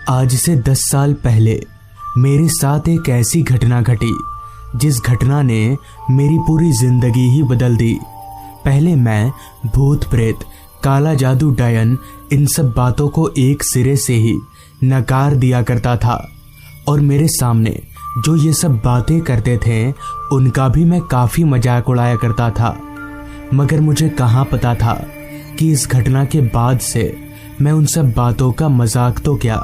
आज से 10 साल पहले मेरे साथ एक ऐसी घटना घटी जिस घटना ने मेरी पूरी जिंदगी ही बदल दी। पहले मैं भूत प्रेत, काला जादू, डायन, इन सब बातों को एक सिरे से ही नकार दिया करता था और मेरे सामने जो ये सब बातें करते थे उनका भी मैं काफ़ी मजाक उड़ाया करता था। मगर मुझे कहाँ पता था कि इस घटना के बाद से मैं उन सब बातों का मजाक तो क्या,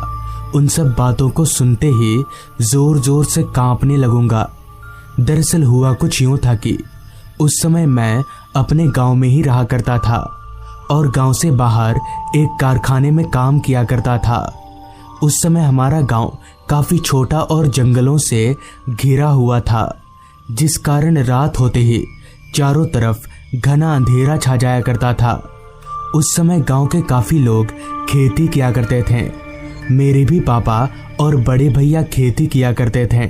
उन सब बातों को सुनते ही जोर जोर से कांपने लगूंगा। दरअसल हुआ कुछ यूं था कि उस समय मैं अपने गांव में ही रहा करता था और गांव से बाहर एक कारखाने में काम किया करता था। उस समय हमारा गांव काफी छोटा और जंगलों से घिरा हुआ था, जिस कारण रात होते ही चारों तरफ घना अंधेरा छा जाया करता था। उस समय गांव के काफी लोग खेती किया करते थे। मेरे भी पापा और बड़े भैया खेती किया करते थे,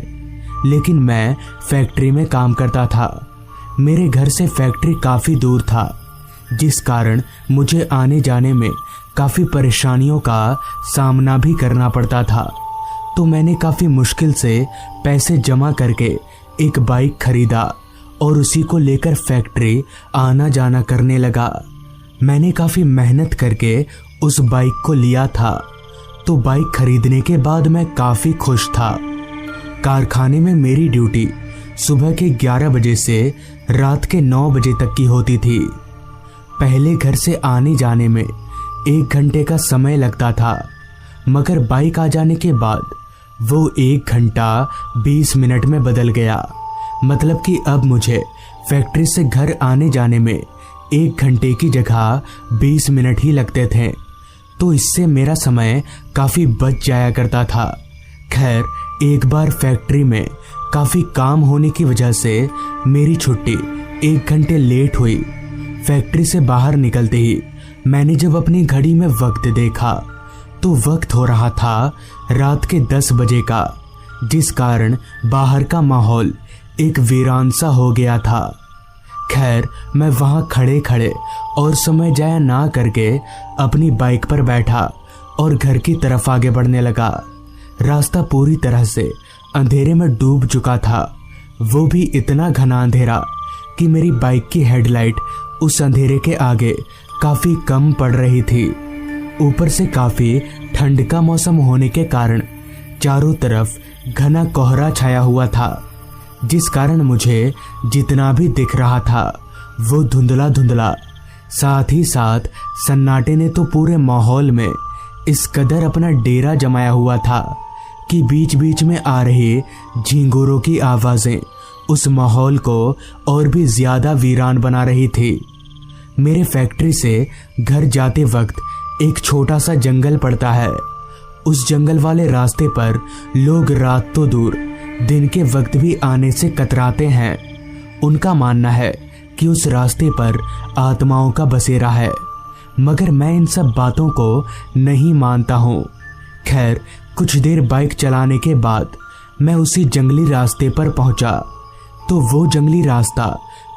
लेकिन मैं फैक्ट्री में काम करता था। मेरे घर से फैक्ट्री काफी दूर था, जिस कारण मुझे आने जाने में काफी परेशानियों का सामना भी करना पड़ता था। तो मैंने काफी मुश्किल से पैसे जमा करके एक बाइक खरीदा और उसी को लेकर फैक्ट्री आना जाना करने लगा। मैंने काफी मेहनत करके उस बाइक को लिया था। तो बाइक खरीदने के बाद मैं काफी खुश था। कारखाने में मेरी ड्यूटी सुबह के 11 बजे से रात के 9 बजे तक की होती थी। पहले घर से आने जाने में 1 घंटे का समय लगता था, मगर बाइक आ जाने के बाद वो 1 घंटा 20 मिनट में बदल गया। मतलब कि अब मुझे फैक्ट्री से घर आने जाने में 1 घंटे की जगह 20 मिनट ही लगते थे। तो इससे मेरा समय काफी बच जाया करता था। खैर, एक बार फैक्ट्री में काफी काम होने की वजह से मेरी छुट्टी 1 घंटे लेट हुई। फैक्ट्री से बाहर निकलते ही मैंने जब अपनी घड़ी में वक्त देखा तो वक्त हो रहा था रात के 10 बजे का, जिस कारण बाहर का माहौल एक वीरान सा हो गया था। खैर, मैं वहां खड़े खड़े और समय जाया ना करके अपनी बाइक पर बैठा और घर की तरफ आगे बढ़ने लगा। रास्ता पूरी तरह से अंधेरे में डूब चुका था, वो भी इतना घना अंधेरा कि मेरी बाइक की हेडलाइट उस अंधेरे के आगे काफी कम पड़ रही थी। ऊपर से काफी ठंड का मौसम होने के कारण चारों तरफ घना कोहरा छाया हुआ था, जिस कारण मुझे जितना भी दिख रहा था वो धुंधला धुंधला। साथ ही साथ सन्नाटे ने तो पूरे माहौल में इस कदर अपना डेरा जमाया हुआ था कि बीच बीच में आ रही झींगुरों की आवाजें उस माहौल को और भी ज्यादा वीरान बना रही थी। मेरे फैक्ट्री से घर जाते वक्त एक छोटा सा जंगल पड़ता है। उस जंगल वाले रास्ते पर लोग रात तो दूर दिन के वक्त भी आने से कतराते हैं। उनका मानना है कि उस रास्ते पर आत्माओं का बसेरा है, मगर मैं इन सब बातों को नहीं मानता हूँ। खैर, कुछ देर बाइक चलाने के बाद मैं उसी जंगली रास्ते पर पहुंचा। तो वो जंगली रास्ता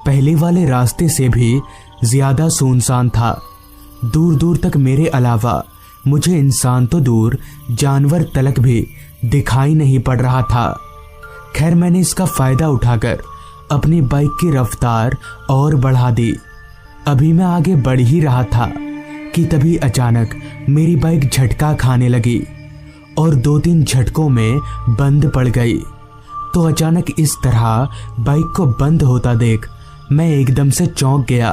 पहले वाले रास्ते से भी ज्यादा सुनसान था। दूर दूर तक मेरे अलावा मुझे इंसान तो दूर जानवर तलक भी दिखाई नहीं पड़ रहा था। खैर, मैंने इसका फायदा उठाकर अपनी बाइक की रफ्तार और बढ़ा दी। अभी मैं आगे बढ़ ही रहा था कि तभी अचानक मेरी बाइक झटका खाने लगी और 2-3 झटकों में बंद पड़ गई। तो अचानक इस तरह बाइक को बंद होता देख मैं एकदम से चौंक गया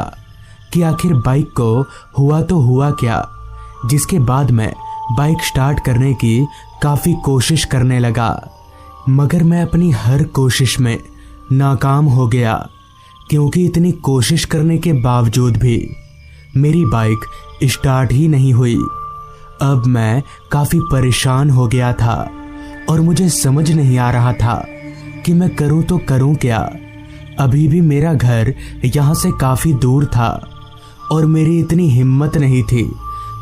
कि आखिर बाइक को हुआ तो हुआ क्या। जिसके बाद मैं बाइक स्टार्ट करने की काफ़ी कोशिश करने लगा, मगर मैं अपनी हर कोशिश में नाकाम हो गया, क्योंकि इतनी कोशिश करने के बावजूद भी मेरी बाइक स्टार्ट ही नहीं हुई। अब मैं काफ़ी परेशान हो गया था और मुझे समझ नहीं आ रहा था कि मैं करूं तो करूं क्या। अभी भी मेरा घर यहाँ से काफ़ी दूर था और मेरी इतनी हिम्मत नहीं थी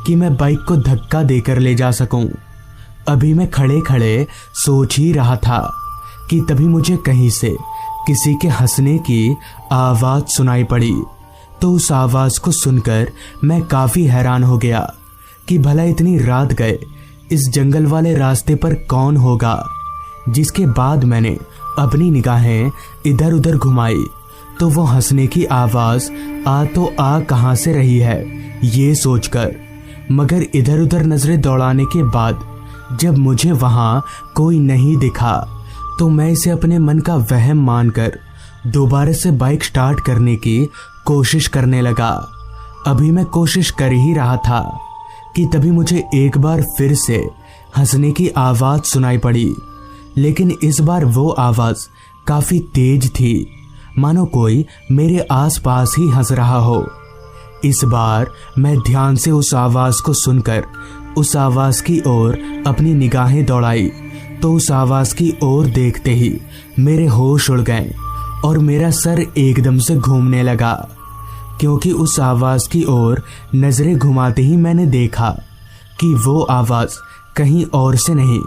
कि मैं बाइक को धक्का देकर ले जा सकूं। अभी मैं खड़े खड़े सोच ही रहा था कि तभी मुझे कहीं से किसी के हंसने की आवाज़ सुनाई पड़ी। तो उस आवाज़ को सुनकर मैं काफ़ी हैरान हो गया कि भला इतनी रात गए इस जंगल वाले रास्ते पर कौन होगा। जिसके बाद मैंने अपनी निगाहें इधर उधर घुमाई तो वो हंसने की आवाज आ कहां से रही है ये सोचकर, मगर इधर उधर नजरें दौड़ाने के बाद जब मुझे वहां कोई नहीं दिखा तो मैं इसे अपने मन का वहम मानकर दोबारा से बाइक स्टार्ट करने की कोशिश करने लगा। अभी मैं कोशिश कर ही रहा था कि तभी मुझे एक बार फिर से हंसने की आवाज सुनाई पड़ी, लेकिन इस बार वो आवाज काफी तेज थी, मानो कोई मेरे आसपास ही हंस रहा हो। इस बार मैं ध्यान से उस आवाज को सुनकर उस आवाज की ओर अपनी निगाहें दौड़ाई तो उस आवाज की ओर देखते ही मेरे होश उड़ गए और मेरा सर एकदम से घूमने लगा, क्योंकि उस आवाज की ओर नजरें घुमाते ही मैंने देखा कि वो आवाज कहीं और से नहीं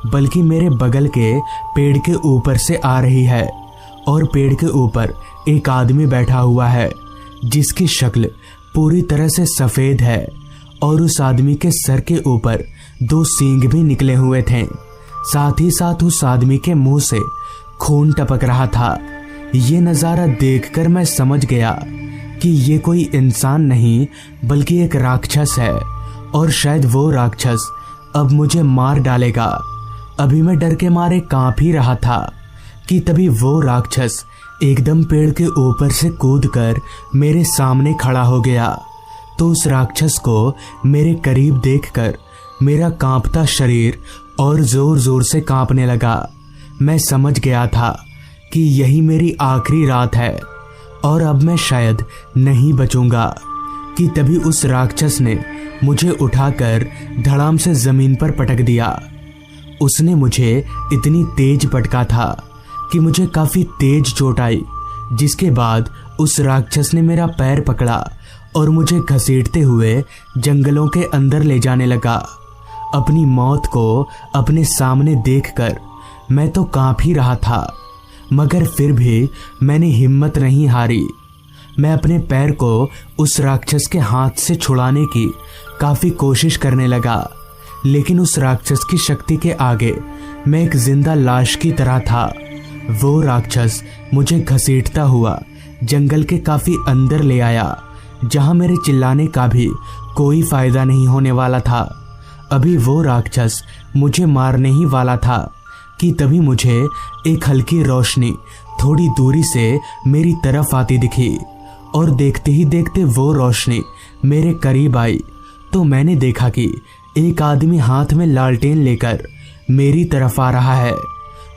बल्कि मेरे बगल के पेड़ के ऊपर से आ रही है। और पेड़ के ऊपर एक आदमी बैठा हुआ है जिसकी शक्ल पूरी तरह से सफेद है और उस आदमी के सर के ऊपर 2 सींग भी निकले हुए थे। साथ ही साथ उस आदमी के मुंह से खून टपक रहा था। ये नज़ारा देखकर मैं समझ गया कि ये कोई इंसान नहीं बल्कि एक राक्षस है और शायद वो राक्षस अब मुझे मार डालेगा। अभी मैं डर के मारे कांप ही रहा था कि तभी वो राक्षस एकदम पेड़ के ऊपर से कूदकर मेरे सामने खड़ा हो गया। तो उस राक्षस को मेरे करीब देखकर मेरा कांपता शरीर और जोर जोर से कांपने लगा। मैं समझ गया था कि यही मेरी आखिरी रात है और अब मैं शायद नहीं बचूंगा कि तभी उस राक्षस ने मुझे उठाकर धड़ाम से जमीन पर पटक दिया। उसने मुझे इतनी तेज पटका था कि मुझे काफी तेज चोट आई, जिसके बाद उस राक्षस ने मेरा पैर पकड़ा और मुझे घसीटते हुए जंगलों के अंदर ले जाने लगा। अपनी मौत को अपने सामने देखकर मैं तो कांप ही रहा था, मगर फिर भी मैंने हिम्मत नहीं हारी। मैं अपने पैर को उस राक्षस के हाथ से छुड़ाने की काफी कोशिश करने लगा, लेकिन उस राक्षस की शक्ति के आगे मैं एक जिंदा लाश की तरह था। वो राक्षस मुझे घसीटता हुआ जंगल के काफी अंदर ले आया, जहां मेरे चिल्लाने का भी कोई फायदा नहीं होने वाला था। अभी वो राक्षस मुझे मारने ही वाला था कि तभी मुझे एक हल्की रोशनी थोड़ी दूरी से मेरी तरफ आती दिखी और देखते ही देखते वो रोशनी मेरे करीब आई तो मैंने देखा कि एक आदमी हाथ में लालटेन लेकर मेरी तरफ आ रहा है।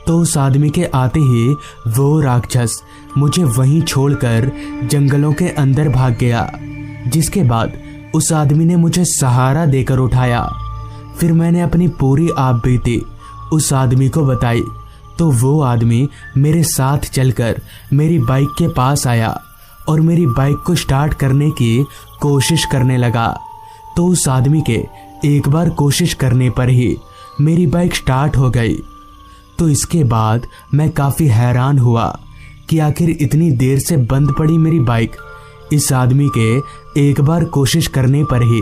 तो उस आदमी के आते ही वो राक्षस मुझे वहीं छोड़कर जंगलों के अंदर भाग गया, जिसके बाद उस आदमी ने मुझे सहारा देकर उठाया। फिर मैंने अपनी पूरी आपबीती उस आदमी को बताई तो वो आदमी मेरे साथ चलकर मेरी बाइक के पास आया और मेरी बाइक को स्टार्ट करने की कोशिश करने लगा। तो उस आदमी के एक बार कोशिश करने पर ही मेरी बाइक स्टार्ट हो गई। तो इसके बाद मैं काफ़ी हैरान हुआ कि आखिर इतनी देर से बंद पड़ी मेरी बाइक इस आदमी के एक बार कोशिश करने पर ही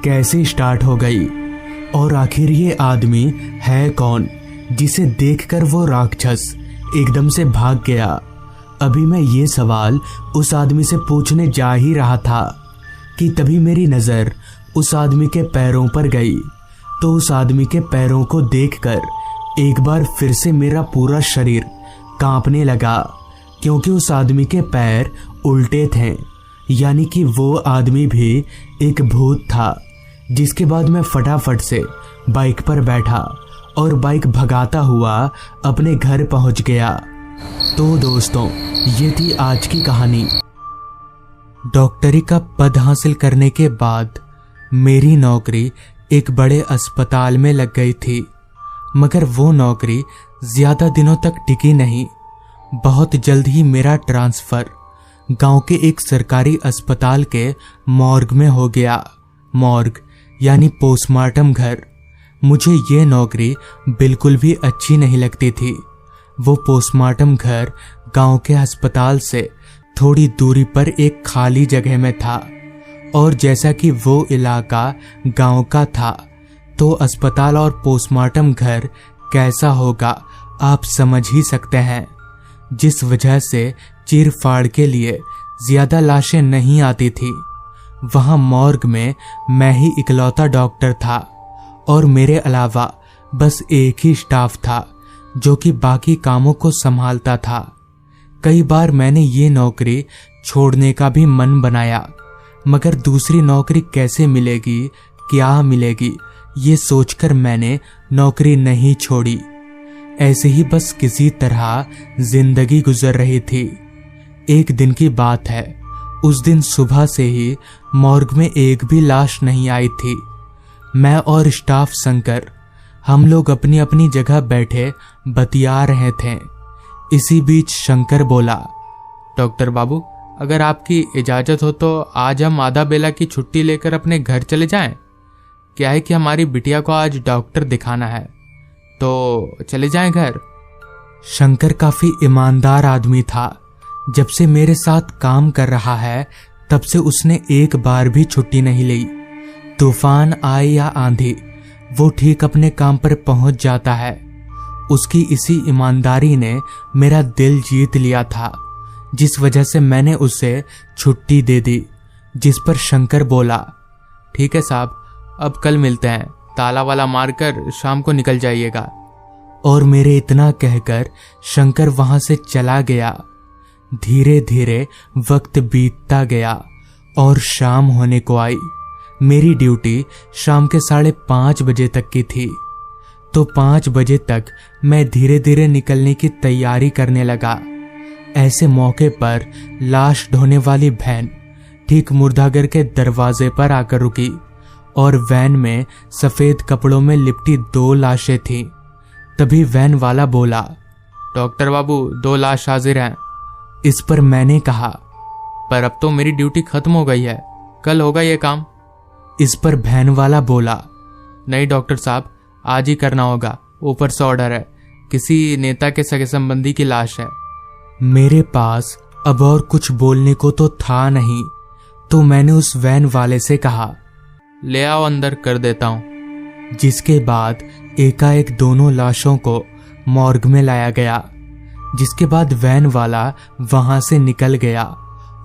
कैसे स्टार्ट हो गई, और आखिर ये आदमी है कौन जिसे देखकर वो राक्षस एकदम से भाग गया। अभी मैं ये सवाल उस आदमी से पूछने जा ही रहा था कि तभी मेरी नज़र उस आदमी के पैरों पर गई। तो उस आदमी के पैरों को देखकर एक बार फिर से मेरा पूरा शरीर कांपने लगा, क्योंकि उस आदमी के पैर उल्टे थे, यानी कि वो आदमी भी एक भूत था। जिसके बाद मैं फटाफट से बाइक पर बैठा और बाइक भगाता हुआ अपने घर पहुंच गया। तो दोस्तों, ये थी आज की कहानी। डॉक्टरी का पद हासिल करने के बाद मेरी नौकरी एक बड़े अस्पताल में लग गई थी, मगर वो नौकरी ज्यादा दिनों तक टिकी नहीं। बहुत जल्द ही मेरा ट्रांसफर गांव के एक सरकारी अस्पताल के मॉर्ग में हो गया। मॉर्ग यानी पोस्टमार्टम घर। मुझे ये नौकरी बिल्कुल भी अच्छी नहीं लगती थी। वो पोस्टमार्टम घर गांव के अस्पताल से थोड़ी दूरी पर एक खाली जगह में था, और जैसा कि वो इलाका गांव का था, तो अस्पताल और पोस्टमार्टम घर कैसा होगा आप समझ ही सकते हैं। जिस वजह से चीर फाड़ के लिए ज्यादा लाशें नहीं आती थी। वहां मॉर्ग में मैं ही इकलौता डॉक्टर था और मेरे अलावा बस एक ही स्टाफ था जो कि बाकी कामों को संभालता था। कई बार मैंने ये नौकरी छोड़ने का भी मन बनाया, मगर दूसरी नौकरी कैसे मिलेगी, क्या मिलेगी, ये सोचकर मैंने नौकरी नहीं छोड़ी। ऐसे ही बस किसी तरह जिंदगी गुजर रही थी। एक दिन की बात है, उस दिन सुबह से ही मॉर्ग में एक भी लाश नहीं आई थी। मैं और स्टाफ शंकर, हम लोग अपनी अपनी जगह बैठे बतिया रहे थे। इसी बीच शंकर बोला, डॉक्टर बाबू, अगर आपकी इजाजत हो तो आज हम आधा बेला की छुट्टी लेकर अपने घर चले जाएं। क्या है कि हमारी बिटिया को आज डॉक्टर दिखाना है, तो चले जाएं घर। शंकर काफी ईमानदार आदमी था। जब से मेरे साथ काम कर रहा है तब से उसने एक बार भी छुट्टी नहीं ली। तूफान आए या आंधी, वो ठीक अपने काम पर पहुंच जाता है। उसकी इसी ईमानदारी ने मेरा दिल जीत लिया था, जिस वजह से मैंने उसे छुट्टी दे दी। जिस पर शंकर बोला, ठीक है साहब, अब कल मिलते हैं, ताला वाला मारकर शाम को निकल जाइएगा। और मेरे इतना कहकर शंकर वहां से चला गया। धीरे धीरे वक्त बीतता गया और शाम होने को आई। मेरी ड्यूटी शाम के 5:30 बजे तक की थी, तो 5 बजे तक मैं धीरे धीरे निकलने की तैयारी करने लगा। ऐसे मौके पर लाश ढोने वाली वैन ठीक मुर्दाघर के दरवाजे पर आकर रुकी और वैन में सफेद कपड़ों में लिपटी 2 लाशें थीं। तभी वैन वाला बोला, डॉक्टर बाबू, 2 लाश हाजिर हैं। इस पर मैंने कहा, पर अब तो मेरी ड्यूटी खत्म हो गई है, कल होगा ये काम। इस पर वैन वाला बोला, नहीं डॉक्टर साहब, आज ही करना होगा, ऊपर से ऑर्डर है, किसी नेता के सगे संबंधी की लाश है। मेरे पास अब और कुछ बोलने को तो था नहीं, तो मैंने उस वैन वाले से कहा, ले आओ अंदर कर देता हूं। जिसके बाद एकाएक दोनों लाशों को मॉर्ग में लाया गया। जिसके बाद वैन वाला वहां से निकल गया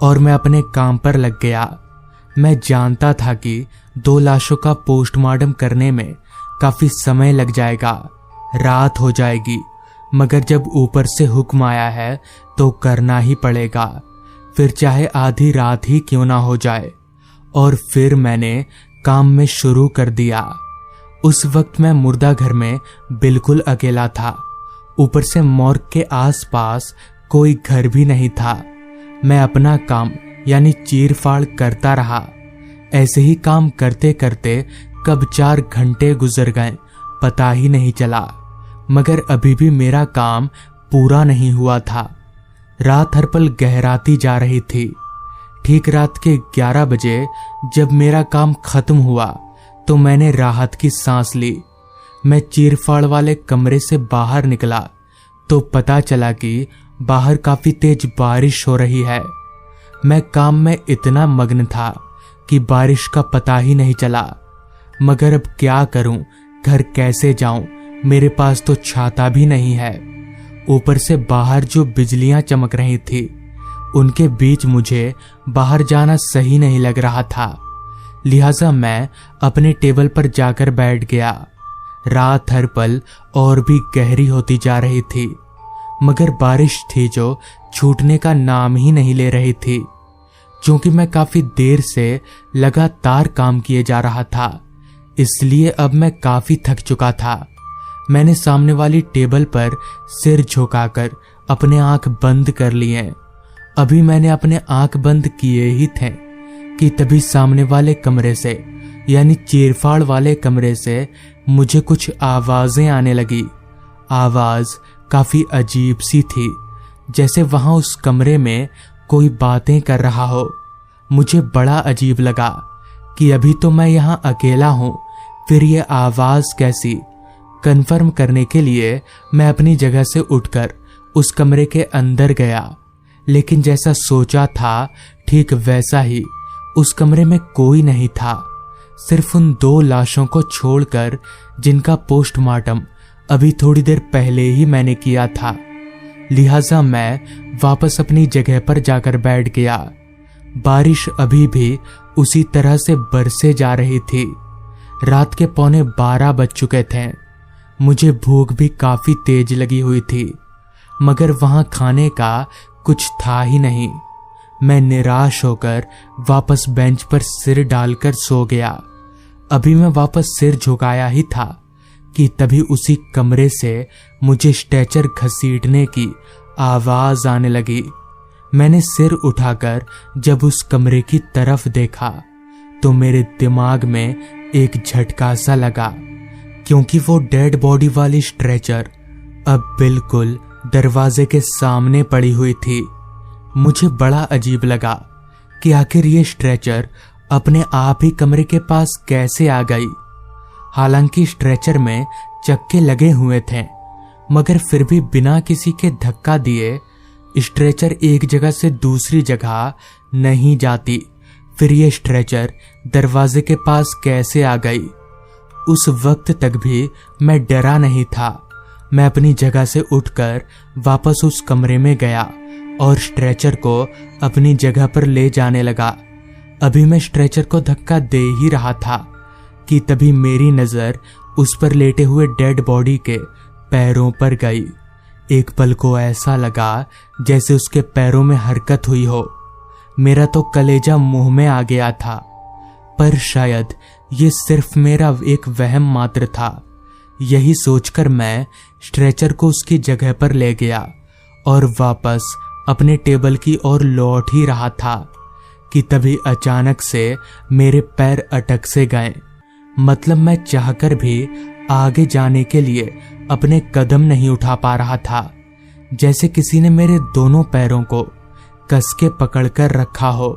और मैं अपने काम पर लग गया। मैं जानता था कि 2 लाशों का पोस्टमार्टम करने में काफी समय लग जाएगा, रात हो जाएगी, मगर जब ऊपर से हुक्म आया है तो करना ही पड़ेगा, फिर चाहे आधी रात ही क्यों ना हो जाए। और फिर मैंने काम में शुरू कर दिया। उस वक्त मैं मुर्दाघर में बिल्कुल अकेला था। ऊपर से मॉर्ग के आसपास कोई घर भी नहीं था। मैं अपना काम यानी चीर फाड़ करता रहा। ऐसे ही काम करते करते कब 4 घंटे गुजर गए पता ही नहीं चला, मगर अभी भी मेरा काम पूरा नहीं हुआ था। रात हर पल गहराती जा रही थी। ठीक रात के 11 बजे जब मेरा काम खत्म हुआ तो मैंने राहत की सांस ली। मैं चीरफाड़ वाले कमरे से बाहर निकला तो पता चला कि बाहर काफी तेज बारिश हो रही है। मैं काम में इतना मग्न था कि बारिश का पता ही नहीं चला। मगर अब क्या करूं, घर कैसे जाऊं, मेरे पास तो छाता भी नहीं है। ऊपर से बाहर जो बिजलियां चमक रही थी उनके बीच मुझे बाहर जाना सही नहीं लग रहा था। लिहाजा मैं अपने टेबल पर जाकर बैठ गया। रात हर पल और भी गहरी होती जा रही थी, मगर बारिश थी जो छूटने का नाम ही नहीं ले रही थी। क्योंकि मैं काफी देर से लगातार काम किए जा रहा था, इसलिए अब मैं काफी थक चुका था। मैंने सामने वाली टेबल पर सिर झुकाकर अपने आंख बंद कर लिए। अभी मैंने अपने आंख बंद किए ही थे कि तभी सामने वाले कमरे से यानी चीरफाड़ वाले कमरे से मुझे कुछ आवाजें आने लगी। आवाज काफी अजीब सी थी, जैसे वहां उस कमरे में कोई बातें कर रहा हो। मुझे बड़ा अजीब लगा कि अभी तो मैं यहां अकेला हूं, फिर ये आवाज कैसी। कन्फर्म करने के लिए मैं अपनी जगह से उठकर उस कमरे के अंदर गया, लेकिन जैसा सोचा था ठीक वैसा ही उस कमरे में कोई नहीं था। सिर्फ उन 2 लाशों को छोड़कर जिनका पोस्टमार्टम अभी थोड़ी देर पहले ही मैंने किया था। लिहाजा मैं वापस अपनी जगह पर जाकर बैठ गया। बारिश अभी भी उसी तरह से बरसे जा रही थी। रात के 11:15 बज चुके थे। मुझे भूख भी काफी तेज लगी हुई थी, मगर वहां खाने का कुछ था ही नहीं। मैं निराश होकर वापस बेंच पर सिर डालकर सो गया। अभी मैं वापस सिर झुकाया ही था कि तभी उसी कमरे से मुझे स्ट्रेचर घसीटने की आवाज आने लगी। मैंने सिर उठाकर जब उस कमरे की तरफ देखा तो मेरे दिमाग में एक झटका सा लगा, क्योंकि वो डेड बॉडी वाली स्ट्रेचर अब बिल्कुल दरवाजे के सामने पड़ी हुई थी। मुझे बड़ा अजीब लगा कि आखिर ये स्ट्रेचर अपने आप ही कमरे के पास कैसे आ गई। हालांकि स्ट्रेचर में चक्के लगे हुए थे, मगर फिर भी बिना किसी के धक्का दिए स्ट्रेचर एक जगह से दूसरी जगह नहीं जाती। फिर ये स्ट्रेचर दरवाजे के पास कैसे आ गई? उस वक्त तक भी मैं डरा नहीं था। मैं अपनी जगह से उठकर वापस उस कमरे में गया और स्ट्रेचर को अपनी जगह पर ले जाने लगा। अभी मैं स्ट्रेचर को धक्का दे ही रहा था कि तभी मेरी नजर उस पर लेटे हुए डेड बॉडी के पैरों पर गई। एक पल को ऐसा लगा जैसे उसके पैरों में हरकत हुई हो। मेरा तो कलेजा मुंह में आ गया था, पर शायद ये सिर्फ मेरा एक वहम मात्र था। यही सोचकर मैं स्ट्रेचर को उसकी जगह पर ले गया और वापस अपने टेबल की ओर लौट ही रहा था कि तभी अचानक से मेरे पैर अटक से गए। मतलब मैं चाहकर भी आगे जाने के लिए अपने कदम नहीं उठा पा रहा था, जैसे किसी ने मेरे दोनों पैरों को कस के पकड़कर रखा हो।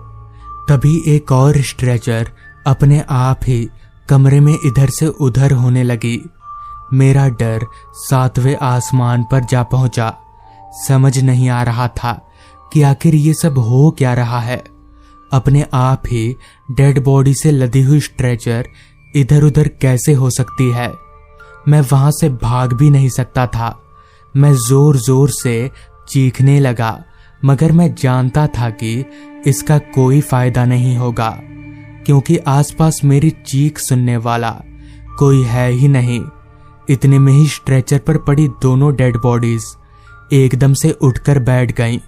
तभी एक और स्ट्रेचर अपने आप ही कमरे में इधर से उधर होने लगी। मेरा डर 7वें आसमान पर जा पहुंचा। समझ नहीं आ रहा था कि आखिर ये सब हो क्या रहा है। अपने आप ही डेड बॉडी से लदी हुई स्ट्रेचर इधर उधर कैसे हो सकती है? मैं वहां से भाग भी नहीं सकता था। मैं जोर जोर से चीखने लगा, मगर मैं जानता था कि इसका कोई फायदा नहीं होगा, क्योंकि आसपास मेरी चीख सुनने वाला कोई है ही नहीं। इतने में ही स्ट्रेचर पर पड़ी दोनों डेड बॉडीज एकदम से उठकर बैठ गईं।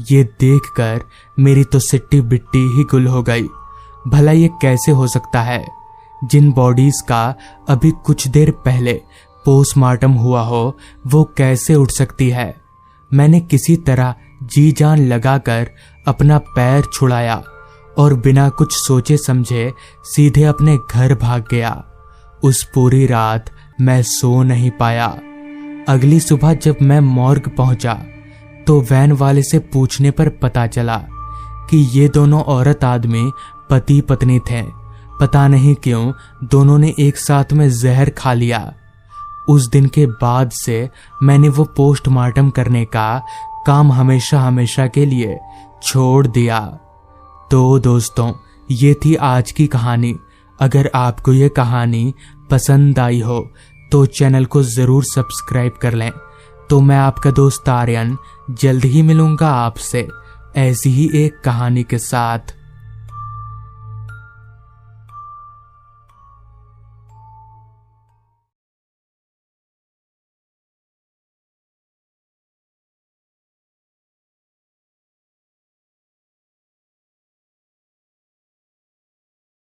ये देखकर मेरी तो सिट्टी बिट्टी ही गुल हो गई। भला ये कैसे हो सकता है? जिन बॉडीज का अभी कुछ देर पहले पोस्टमार्टम हुआ हो, वो कैसे उठ सकती है? मैंने किसी तरह जी जान लगाकर अपना पैर छुड़ाया और बिना कुछ सोचे समझे सीधे अपने घर भाग गया। उस पूरी रात मैं सो नहीं पाया। अगली सुबह जब मैं मॉर्ग पहुंचा तो वैन वाले से पूछने पर पता चला कि ये दोनों औरत आदमी पति पत्नी थे। पता नहीं क्यों दोनों ने एक साथ में जहर खा लिया। उस दिन के बाद से मैंने वो पोस्टमार्टम करने का काम हमेशा हमेशा के लिए छोड़ दिया। तो दोस्तों, ये थी आज की कहानी। अगर आपको ये कहानी पसंद आई हो तो चैनल को ज़रूर सब्सक्राइब कर लें। तो मैं आपका दोस्त आर्यन जल्द ही मिलूंगा आपसे ऐसी ही एक कहानी के साथ।